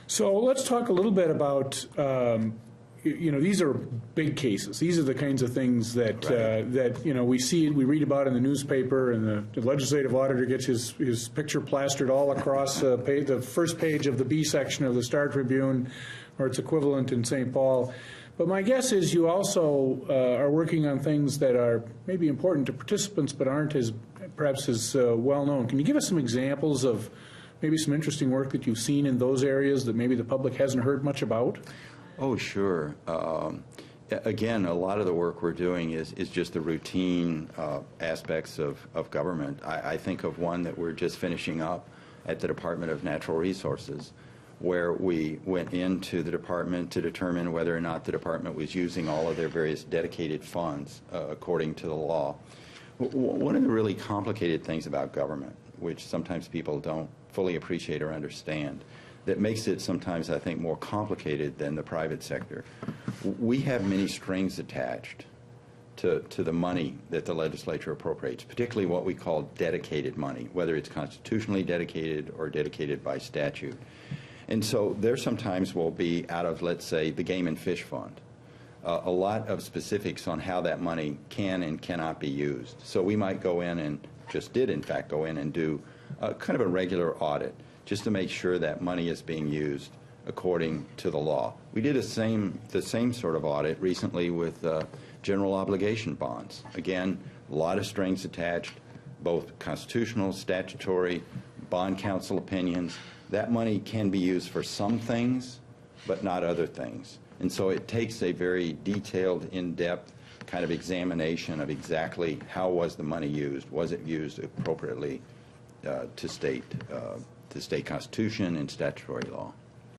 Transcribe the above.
So let's talk a little bit about, these are big cases. These are the kinds of things that, we see, we read about in the newspaper, and the legislative auditor gets his picture plastered all across the first page of the B section of the Star Tribune, or its equivalent in St. Paul. But my guess is you also are working on things that are maybe important to participants but aren't perhaps as well known. Can you give us some examples of maybe some interesting work that you've seen in those areas that maybe the public hasn't heard much about? Oh, sure. Again, a lot of the work we're doing is just the routine aspects of government. I think of one that we're just finishing up at the Department of Natural Resources, where we went into the department to determine whether or not the department was using all of their various dedicated funds according to the law. One of the really complicated things about government, which sometimes people don't fully appreciate or understand, that makes it sometimes, I think, more complicated than the private sector. We have many strings attached to the money that the legislature appropriates, particularly what we call dedicated money, whether it's constitutionally dedicated or dedicated by statute. And so there sometimes will be, out of, let's say, the Game and Fish Fund, a lot of specifics on how that money can and cannot be used. So we might go in and just did, in fact, go in and do kind of a regular audit just to make sure that money is being used according to the law. We did the same sort of audit recently with general obligation bonds. Again, a lot of strings attached, both constitutional, statutory, bond council opinions. That money can be used for some things, but not other things. And so it takes a very detailed, in-depth kind of examination of exactly how was the money used. Was it used appropriately to state constitution and statutory law?